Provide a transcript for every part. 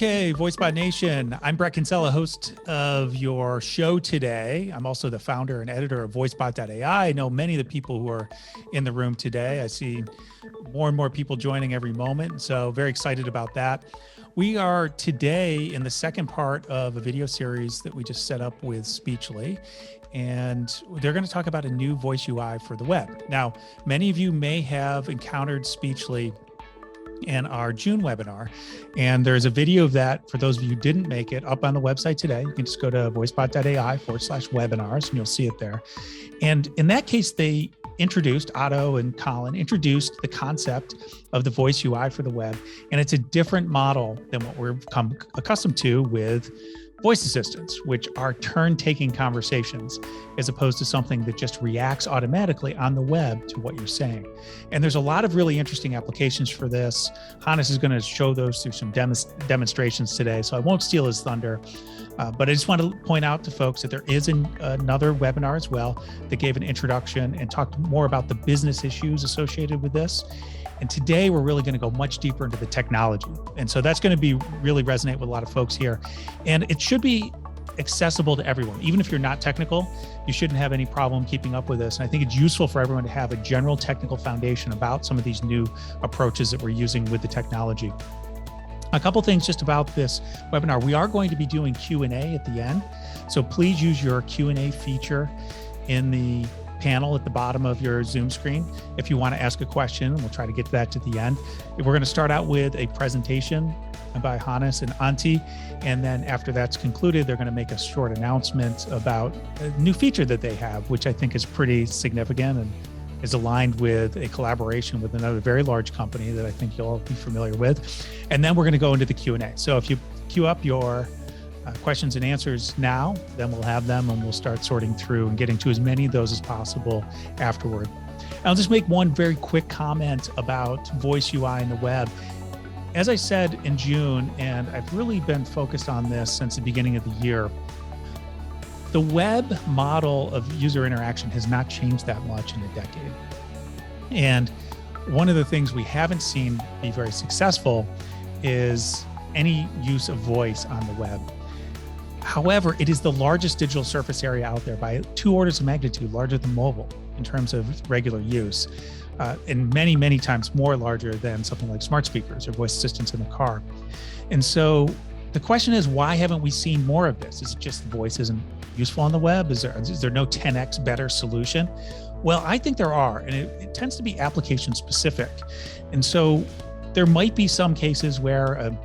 Okay, VoiceBot Nation. I'm Brett Kinsella, host of your show today. I'm also the founder and editor of VoiceBot.ai. I know many of the people who are in the room today. I see more and more people joining every moment, so very excited about that. We are today in the second part of a video series that we just set up with Speechly, and they're going to talk about a new voice UI for the web. Now, many of you may have encountered Speechly in our June webinar. And there's a video of that for those of you who didn't make it up on the website today. You can just go to voicebot.ai/webinars and you'll see it there. And in that case, they introduced, Otto and Colin introduced the concept of the voice UI for the web. And it's a different model than what we're become accustomed to with voice assistants, which are turn-taking conversations, as opposed to something that just reacts automatically on the web to what you're saying. And there's a lot of really interesting applications for this. Hannes is going to show those through some demonstrations today, so I won't steal his thunder. But I just want to point out to folks that there is another webinar as well that gave an introduction and talked more about the business issues associated with this. And today we're really going to go much deeper into the technology. And so that's going to be really resonate with a lot of folks here. And it should be accessible to everyone. Even if you're not technical, you shouldn't have any problem keeping up with this. And I think it's useful for everyone to have a general technical foundation about some of these new approaches that we're using with the technology. A couple things just about this webinar. We are going to be doing Q&A at the end. So please use your Q&A feature in the panel at the bottom of your Zoom screen if you want to ask a question. We'll try to get to that to the end. We're going to start out with a presentation by Hannes and Antti, and then after that's concluded, they're going to make a short announcement about a new feature that they have, which I think is pretty significant and is aligned with a collaboration with another very large company that I think you'll all be familiar with. And then we're going to go into the Q&A. So if you queue up your questions and answers now, then we'll have them and we'll start sorting through and getting to as many of those as possible afterward. I'll just make one very quick comment about voice UI in the web. As I said in June, and I've really been focused on this since the beginning of the year, the web model of user interaction has not changed that much in a decade. And one of the things we haven't seen be very successful is any use of voice on the web. However, it is the largest digital surface area out there by 2 orders of magnitude larger than mobile in terms of regular use, and many, many times more larger than something like smart speakers or voice assistants in the car. And so the question is, why haven't we seen more of this? Is it just voice isn't useful on the web? Is there no 10x better solution? Well, I think there are, and it tends to be application specific. And so there might be some cases where a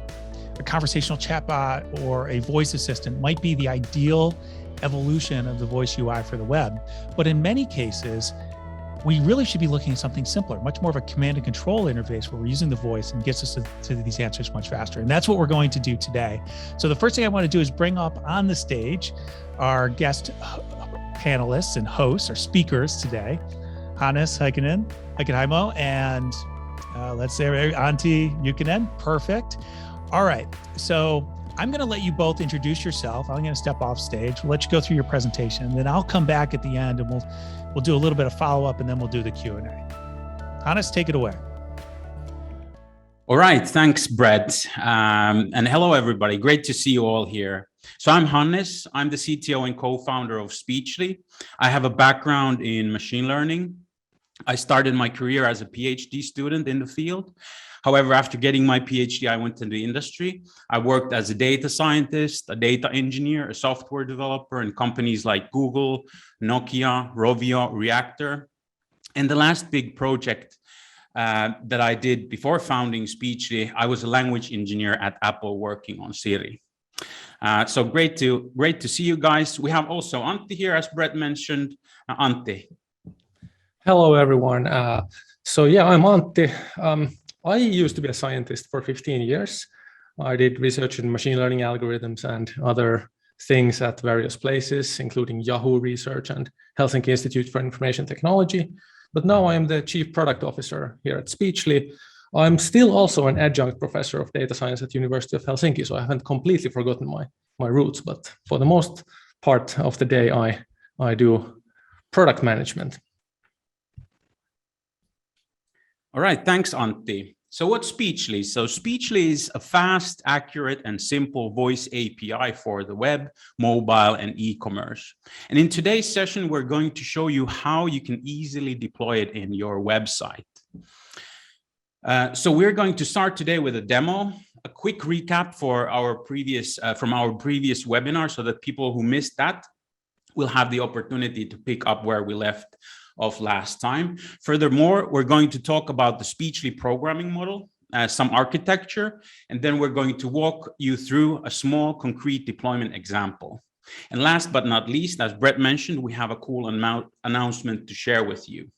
conversational chatbot or a voice assistant might be the ideal evolution of the voice UI for the web. But in many cases, we really should be looking at something simpler, much more of a command and control interface where we're using the voice and gets us to these answers much faster. And that's what we're going to do today. So the first thing I want to do is bring up on the stage our guest panelists and hosts or speakers today, Hannes Heikenheimo, and let's say Antti Jukinen. Perfect. All right, so I'm going to let you both introduce yourself. I'm going to step off stage. We'll let you go through your presentation, and then I'll come back at the end and we'll do a little bit of follow-up, and then we'll do the Q&A. Hannes, take it away. All right, thanks, Brett. And hello, everybody. Great to see you all here. So I'm Hannes. I'm the CTO and co-founder of Speechly. I have a background in machine learning. I started my career as a PhD student in the field. However, after getting my PhD, I went into the industry. I worked as a data scientist, a data engineer, a software developer in companies like Google, Nokia, Rovio, Reactor. And the last big project that I did before founding Speechly, I was a language engineer at Apple working on Siri. So great to see you guys. We have also Antti here, as Brett mentioned. Antti. Hello, everyone. I'm Antti. I used to be a scientist for 15 years. I did research in machine learning algorithms and other things at various places, including Yahoo Research and Helsinki Institute for Information Technology. But now I am the Chief Product Officer here at Speechly. I'm still also an adjunct professor of data science at University of Helsinki, so I haven't completely forgotten my roots, but for the most part of the day, I do product management. All right, thanks, Antti. So what's Speechly? So Speechly is a fast, accurate, and simple voice API for the web, mobile, and e-commerce. And in today's session, we're going to show you how you can easily deploy it in your website. So we're going to start today with a demo, a quick recap for our previous from our previous webinar, so that people who missed that will have the opportunity to pick up where we left off last time. Furthermore, we're going to talk about the Speechly programming model, some architecture, and then we're going to walk you through a small concrete deployment example. And last but not least, as Brett mentioned, we have a cool announcement to share with you.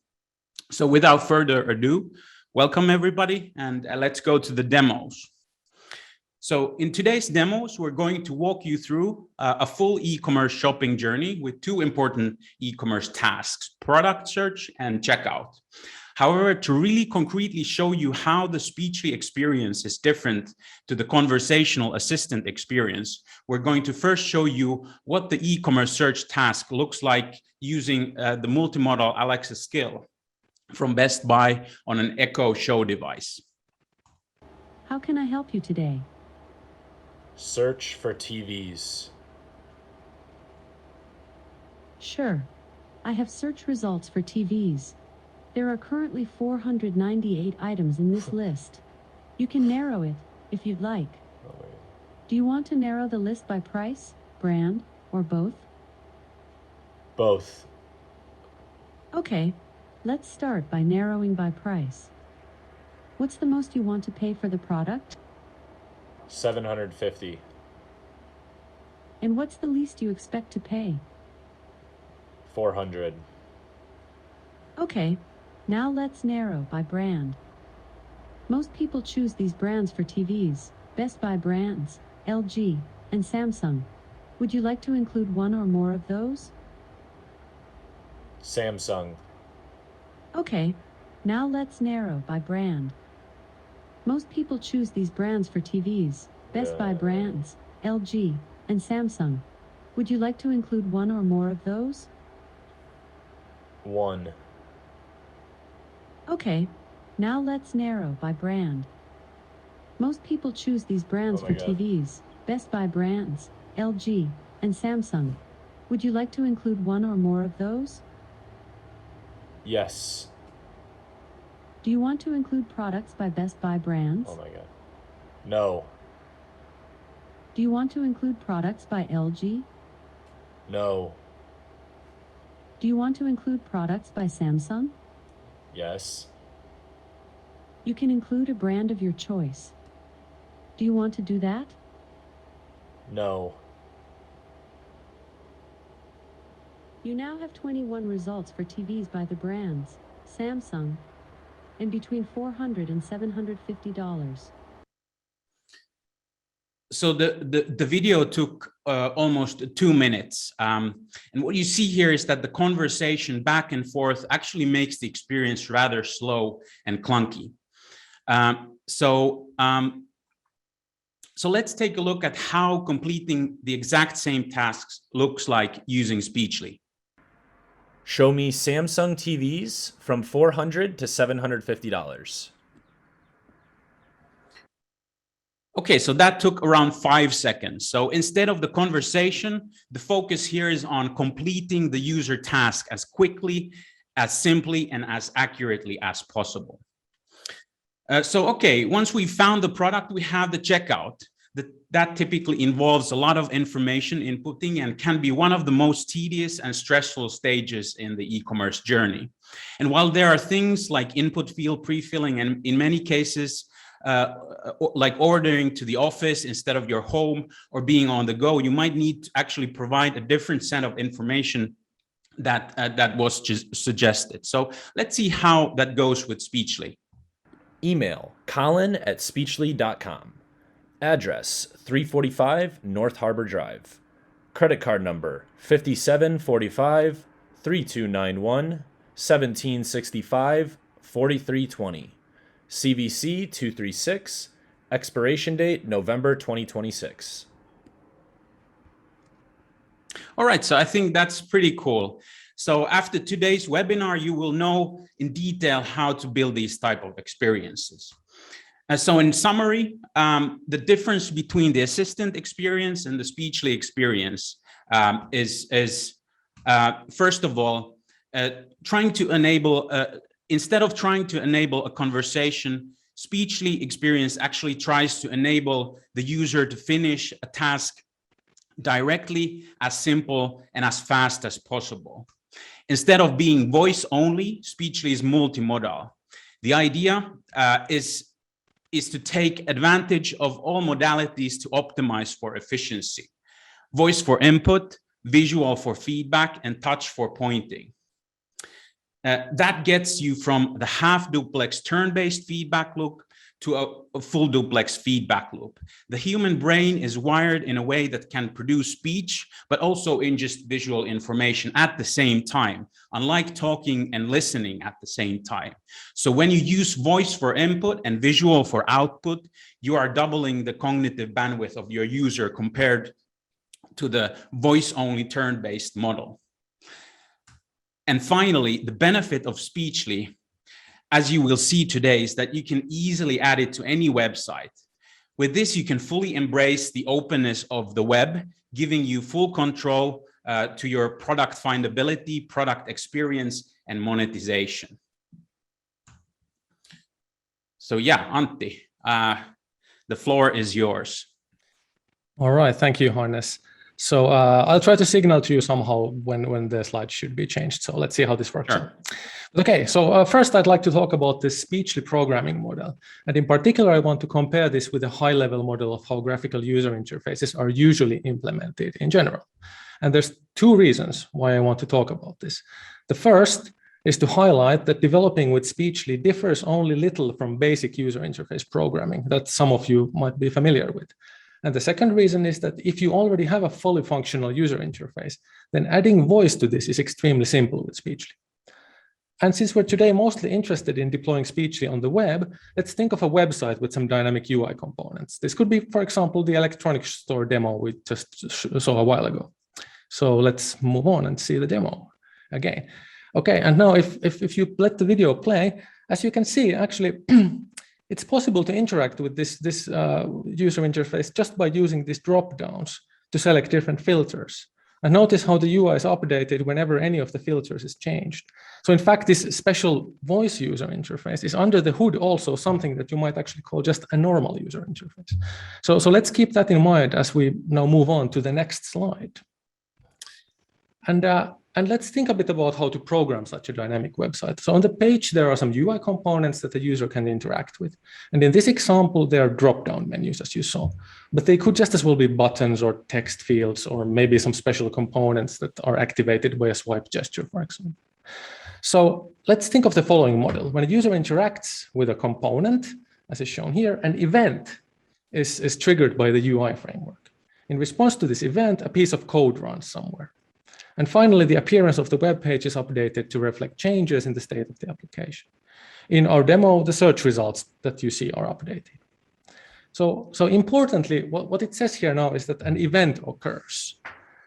So without further ado, welcome everybody, and let's go to the demos. So in today's demos, we're going to walk you through a full e-commerce shopping journey with two important e-commerce tasks, product search and checkout. However, to really concretely show you how the Speechly experience is different to the conversational assistant experience, we're going to first show you what the e-commerce search task looks like using the multimodal Alexa skill from Best Buy on an Echo Show device. How can I help you today? Search for TVs. Sure. I have search results for TVs. There are currently 498 items in this list. You can narrow it, if you'd like. Do you want to narrow the list by price, brand, or both? Both. Okay. Let's start by narrowing by price. What's the most you want to pay for the product? $750. And what's the least you expect to pay? $400. Okay. Now let's narrow by brand. Most people choose these brands for TVs, Best Buy brands, LG, and Samsung. Would you like to include one or more of those? Samsung. Okay. Now let's narrow by brand. Most people choose these brands for TVs, Best Buy brands, LG, and Samsung. Would you like to include one or more of those? One. Okay. Now let's narrow by brand. Most people choose these brands for TVs, Best Buy brands, LG, and Samsung. Would you like to include one or more of those? Yes. Do you want to include products by Best Buy brands? Oh my god. No. Do you want to include products by LG? No. Do you want to include products by Samsung? Yes. You can include a brand of your choice. Do you want to do that? No. You now have 21 results for TVs by the brands, Samsung, and between $400 and $750. So the video took almost 2 minutes. And what you see here is that the conversation back and forth actually makes the experience rather slow and clunky. So let's take a look at how completing the exact same tasks looks like using Speechly. Show me Samsung TVs from $400 to $750. Okay, so that took around 5 seconds. So instead of the conversation, the focus here is on completing the user task as quickly, as simply, and as accurately as possible. Okay, once we found the product, we have the checkout. That typically involves a lot of information inputting and can be one of the most tedious and stressful stages in the e-commerce journey. And while there are things like input field pre-filling and in many cases, like ordering to the office instead of your home or being on the go, you might need to actually provide a different set of information that was just suggested. So let's see how that goes with Speechly. Email colin@speechly.com. Address 345 North Harbor Drive. Credit card number 5745 3291 1765 4320. CVC 236. Expiration date November 2026. All right, so I think that's pretty cool. So after today's webinar, you will know in detail how to build these type of experiences. So in summary, the difference between the assistant experience and the Speechly experience is first of all, trying to enable, instead of trying to enable a conversation, Speechly experience actually tries to enable the user to finish a task directly, as simple and as fast as possible. Instead of being voice only, Speechly is multimodal. The idea is to take advantage of all modalities to optimize for efficiency. Voice for input, visual for feedback, and touch for pointing. That gets you from the half duplex turn-based feedback loop to a full duplex feedback loop. The human brain is wired in a way that can produce speech, but also ingest visual information at the same time, unlike talking and listening at the same time. So when you use voice for input and visual for output, you are doubling the cognitive bandwidth of your user compared to the voice-only turn-based model. And finally, the benefit of Speechly, as you will see today, is that you can easily add it to any website. With this, you can fully embrace the openness of the web, giving you full control to your product findability, product experience, and monetization. So yeah, Antti, the floor is yours. All right, thank you, Hannes. So I'll try to signal to you somehow when the slides should be changed. So let's see how this works. Sure. Okay, so first I'd like to talk about the Speechly programming model. And in particular, I want to compare this with a high-level model of how graphical user interfaces are usually implemented in general. And there's two reasons why I want to talk about this. The first is to highlight that developing with Speechly differs only little from basic user interface programming that some of you might be familiar with. And the second reason is that if you already have a fully functional user interface, then adding voice to this is extremely simple with Speechly. And since we're today mostly interested in deploying Speechly on the web, let's think of a website with some dynamic UI components. This could be, for example, the electronics store demo we just saw a while ago. So let's move on and see the demo again. Okay, and now if you let the video play, as you can see, actually, it's possible to interact with this user interface just by using these drop-downs to select different filters. And notice how the UI is updated whenever any of the filters is changed. So in fact, this special voice user interface is under the hood also something that you might actually call just a normal user interface. So let's keep that in mind as we now move on to the next slide. And let's think a bit about how to program such a dynamic website. So on the page, there are some UI components that the user can interact with. And in this example, there are drop-down menus, as you saw. But they could just as well be buttons or text fields, or maybe some special components that are activated by a swipe gesture, for example. So let's think of the following model. When a user interacts with a component, as is shown here, an event is triggered by the UI framework. In response to this event, a piece of code runs somewhere. And finally, the appearance of the web page is updated to reflect changes in the state of the application. In our demo, the search results that you see are updated. So importantly, what it says here now is that an event occurs.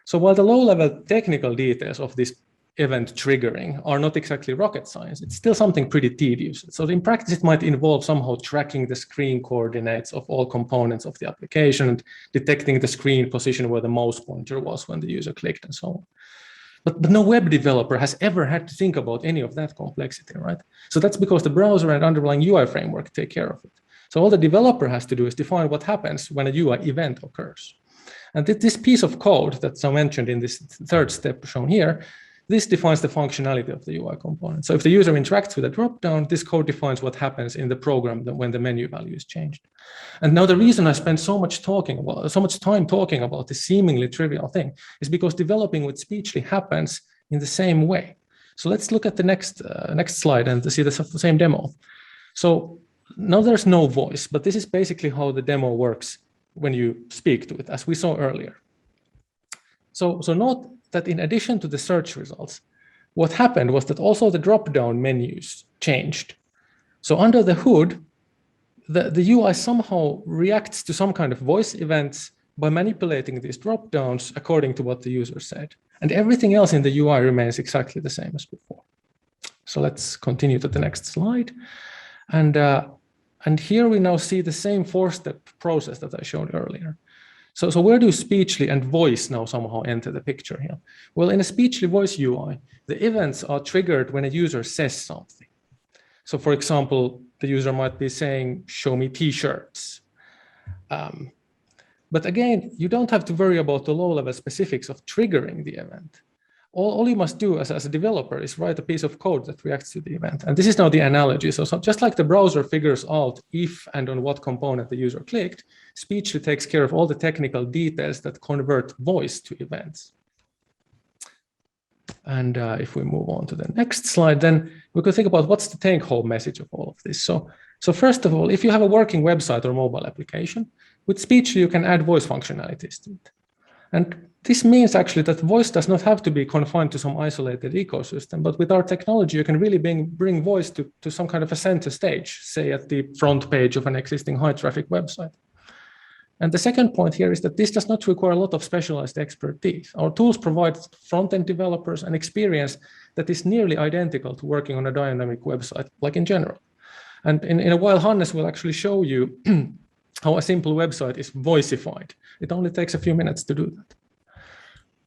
So while the low-level technical details of this event triggering are not exactly rocket science, it's still something pretty tedious. So in practice, it might involve somehow tracking the screen coordinates of all components of the application and detecting the screen position where the mouse pointer was when the user clicked and so on. But no web developer has ever had to think about any of that complexity, right? So that's because the browser and underlying UI framework take care of it. So all the developer has to do is define what happens when a UI event occurs. And this piece of code that's mentioned in this third step shown here, this defines the functionality of the UI component. So if the user interacts with a dropdown, this code defines what happens in the program when the menu value is changed. And now the reason I spend so much time talking about this seemingly trivial thing is because developing with Speechly happens in the same way. So let's look at the next slide and see the same demo. So now there's no voice, but this is basically how the demo works when you speak to it, as we saw earlier. So note that in addition to the search results, what happened was that also the drop-down menus changed. So under the hood, the UI somehow reacts to some kind of voice events by manipulating these drop-downs according to what the user said. And everything else in the UI remains exactly the same as before. So let's continue to the next slide. And And here we now see the same 4-step process that I showed earlier. So where do Speechly and voice now somehow enter the picture here? Well, in a Speechly voice UI, the events are triggered when a user says something. So for example, the user might be saying, show me t-shirts. But again, you don't have to worry about the low-level specifics of triggering the event. All you must do as a developer is write a piece of code that reacts to the event. And this is now the analogy. So just like the browser figures out if and on what component the user clicked, Speechly takes care of all the technical details that convert voice to events. And if we move on to the next slide, then we could think about what's the take-home message of all of this. So first of all, if you have a working website or mobile application, with Speechly, you can add voice functionalities to it. And this means actually that voice does not have to be confined to some isolated ecosystem, but with our technology, you can really bring voice to some kind of a center stage, say at the front page of an existing high traffic website. And the second point here is that this does not require a lot of specialized expertise. Our tools provide front-end developers an experience that is nearly identical to working on a dynamic website, like in general. And in a while, Hannes will actually show you how a simple website is voicified. It only takes a few minutes to do that.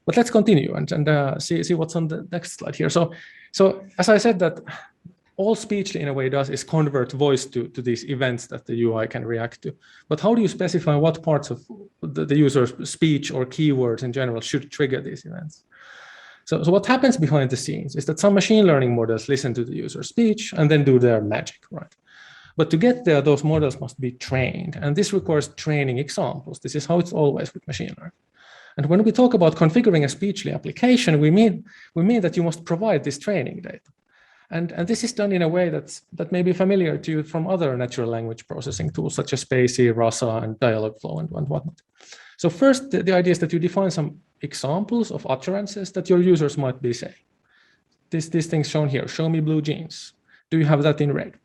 But let's continue and see what's on the next slide here. So as I said, that all Speechly in a way does is convert voice to these events that the UI can react to. But how do you specify what parts of the user's speech or keywords in general should trigger these events? So what happens behind the scenes is that some machine learning models listen to the user's speech and then do their magic, right? But to get there, those models must be trained. And this requires training examples. This is how it's always with machine learning. And when we talk about configuring a Speechly application, we mean that you must provide this training data. And this is done in a way that may be familiar to you from other natural language processing tools, such as Spacey, Rasa, and Dialogflow, and whatnot. So first, the idea is that you define some examples of utterances that your users might be saying. These things shown here, show me blue jeans. Do you have that in red?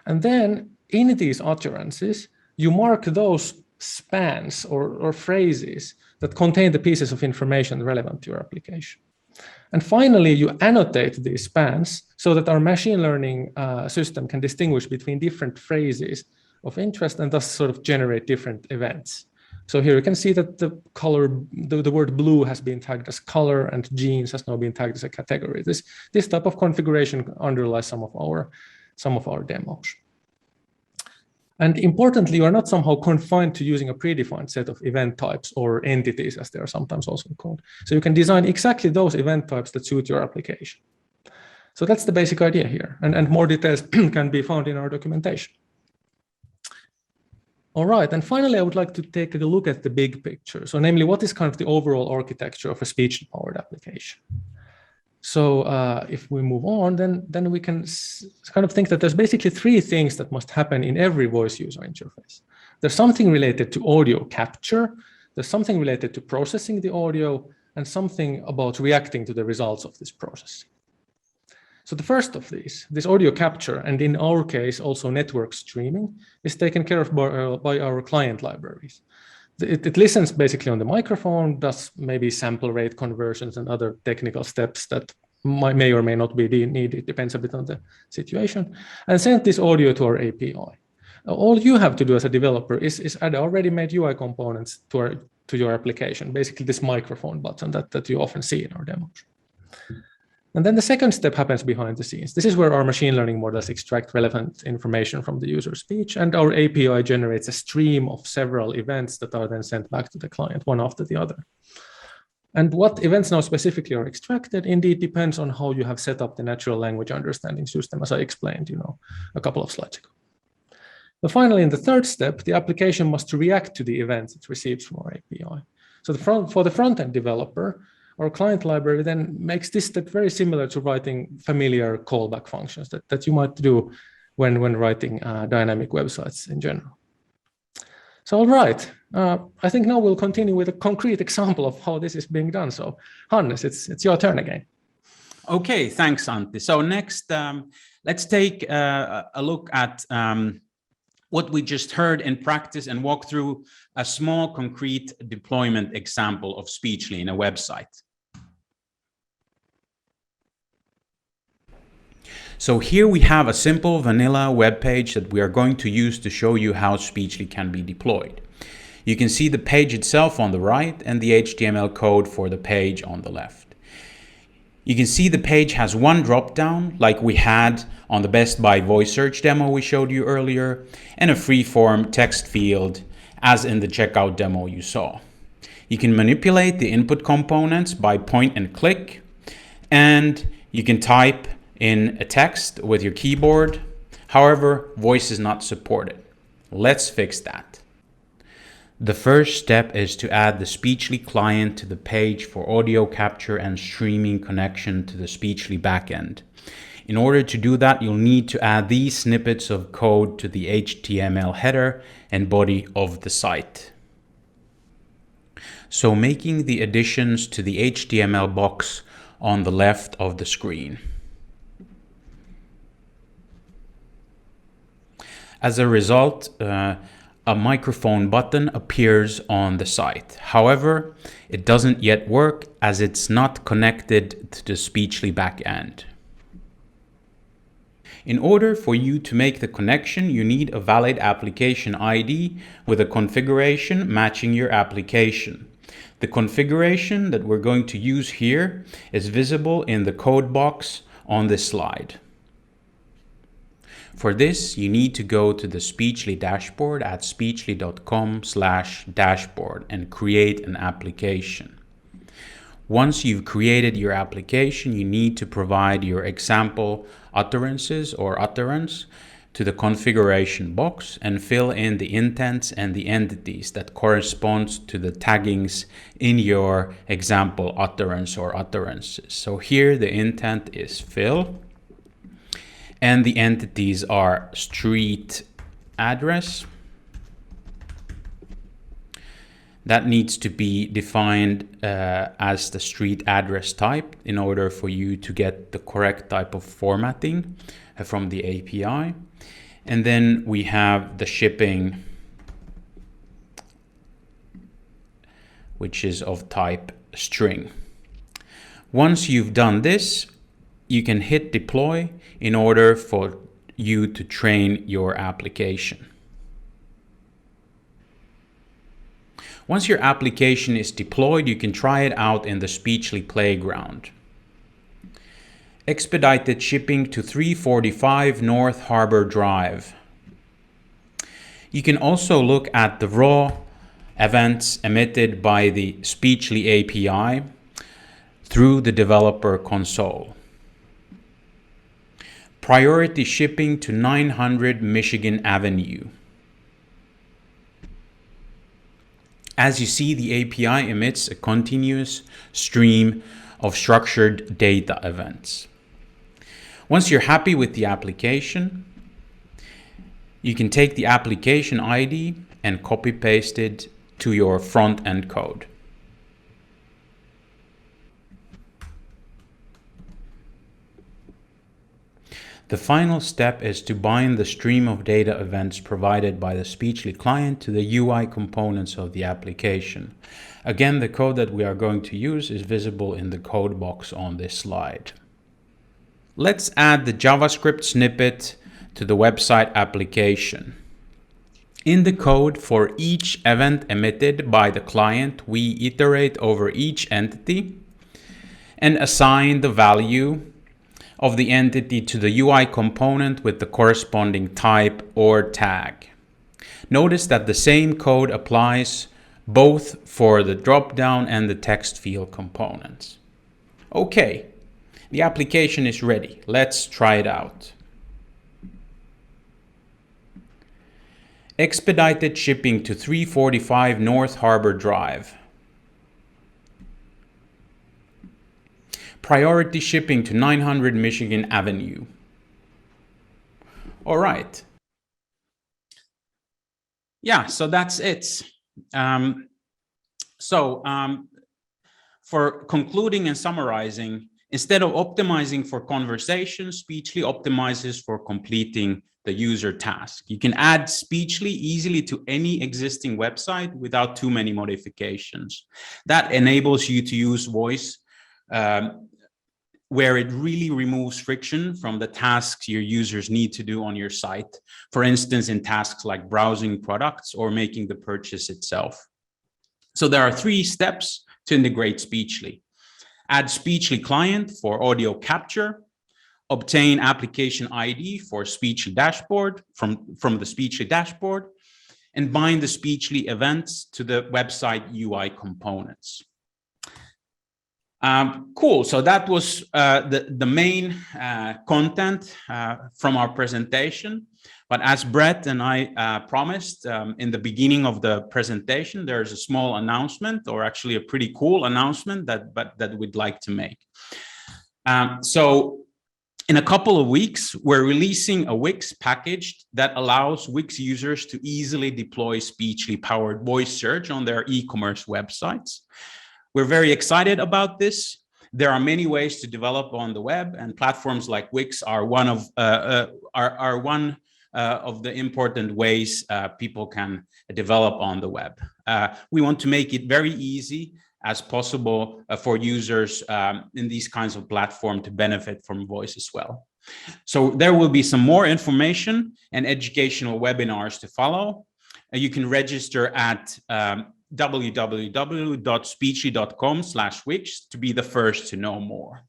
And then in these utterances, you mark those spans or phrases that contain the pieces of information relevant to your application. And finally, you annotate these spans so that our machine learning system can distinguish between different phrases of interest and thus sort of generate different events. So here you can see that the color, the word blue has been tagged as color and jeans has now been tagged as a category. This type of configuration underlies some of our demos. And importantly, you are not somehow confined to using a predefined set of event types or entities, as they are sometimes also called. So you can design exactly those event types that suit your application. So that's the basic idea here. And more details can be found in our documentation. All right, and finally, I would like to take a look at the big picture. So namely, what is kind of the overall architecture of a speech-powered application? So if we move on, then we can kind of think that there's basically three things that must happen in every voice user interface. There's something related to audio capture, there's something related to processing the audio, and something about reacting to the results of this processing. So the first of these, this audio capture, and in our case, also network streaming, is taken care of by our client libraries. It listens basically on the microphone, does maybe sample rate conversions and other technical steps that may or may not be needed, it depends a bit on the situation, and send this audio to our API. All you have to do as a developer is add already made UI components to your application, basically this microphone button that you often see in our demos. And then the second step happens behind the scenes. This is where our machine learning models extract relevant information from the user speech, and our API generates a stream of several events that are then sent back to the client, one after the other. And what events now specifically are extracted indeed depends on how you have set up the natural language understanding system, as I explained, a couple of slides ago. But finally, in the third step, the application must react to the events it receives from our API. So for the front-end developer, our client library then makes this step very similar to writing familiar callback functions that you might do when writing dynamic websites in general. So, all right, I think now we'll continue with a concrete example of how this is being done. So, Hannes, it's your turn again. Okay, thanks, Antti. So next, let's take a look at what we just heard in practice and walk through a small concrete deployment example of Speechly in a website. So here we have a simple vanilla web page that we are going to use to show you how Speechly can be deployed. You can see the page itself on the right and the HTML code for the page on the left. You can see the page has one drop-down like we had on the Best Buy voice search demo we showed you earlier, and a free-form text field as in the checkout demo you saw. You can manipulate the input components by point and click, and you can type in a text with your keyboard. However, voice is not supported. Let's fix that. The first step is to add the Speechly client to the page for audio capture and streaming connection to the Speechly backend. In order to do that, you'll need to add these snippets of code to the HTML header and body of the site. So making the additions to the HTML box on the left of the screen. As a result, a microphone button appears on the site. However, it doesn't yet work as it's not connected to the Speechly backend. In order for you to make the connection, you need a valid application ID with a configuration matching your application. The configuration that we're going to use here is visible in the code box on this slide. For this, you need to go to the Speechly dashboard at speechly.com/dashboard and create an application. Once you've created your application, you need to provide your example utterances or utterance to the configuration box and fill in the intents and the entities that correspond to the taggings in your example utterance or utterances. So here the intent is Phil, and the entities are street address. That needs to be defined as the street address type in order for you to get the correct type of formatting from the API. And then we have the shipping, which is of type string. Once you've done this, you can hit deploy in order for you to train your application. Once your application is deployed, you can try it out in the Speechly playground. Expedited shipping to 345 North Harbor Drive. You can also look at the raw events emitted by the Speechly API through the developer console. Priority shipping to 900 Michigan Avenue. As you see, the API emits a continuous stream of structured data events. Once you're happy with the application, you can take the application ID and copy paste it to your front end code. The final step is to bind the stream of data events provided by the Speechly client to the UI components of the application. Again, the code that we are going to use is visible in the code box on this slide. Let's add the JavaScript snippet to the website application. In the code for each event emitted by the client, we iterate over each entity and assign the value of the entity to the UI component with the corresponding type or tag. Notice that the same code applies both for the drop-down and the text field components. Okay, the application is ready. Let's try it out. Expedited shipping to 345 North Harbor Drive. Priority shipping to 900 Michigan Avenue. All right. Yeah, so that's it. For concluding and summarizing, instead of optimizing for conversation, Speechly optimizes for completing the user task. You can add Speechly easily to any existing website without too many modifications. That enables you to use voice where it really removes friction from the tasks your users need to do on your site. For instance, in tasks like browsing products or making the purchase itself. So there are 3 steps to integrate Speechly. Add Speechly client for audio capture, obtain application ID for Speechly dashboard from the Speechly dashboard, and bind the Speechly events to the website UI components. Cool. So that was the main content from our presentation. But as Brett and I promised in the beginning of the presentation, there's a small announcement, or actually a pretty cool announcement that we'd like to make. So in a couple of weeks, we're releasing a Wix package that allows Wix users to easily deploy Speechly-powered voice search on their e-commerce websites. We're very excited about this. There are many ways to develop on the web, and platforms like Wix are one of the important ways people can develop on the web. We want to make it very easy as possible for users in these kinds of platforms to benefit from voice as well. So there will be some more information and educational webinars to follow. You can register at www.speechly.com/Wix to be the first to know more.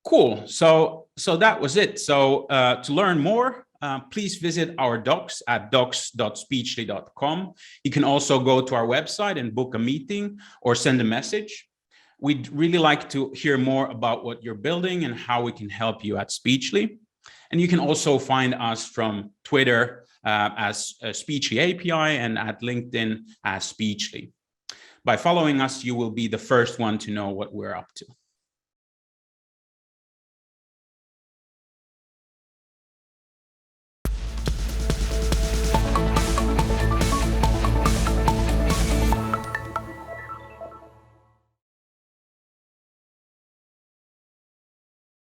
Cool. So that was it. So to learn more, please visit our docs at docs.speechly.com. You can also go to our website and book a meeting or send a message. We'd really like to hear more about what you're building and how we can help you at Speechly. And you can also find us from Twitter as Speechly API and at LinkedIn as Speechly. By following us, you will be the first one to know what we're up to.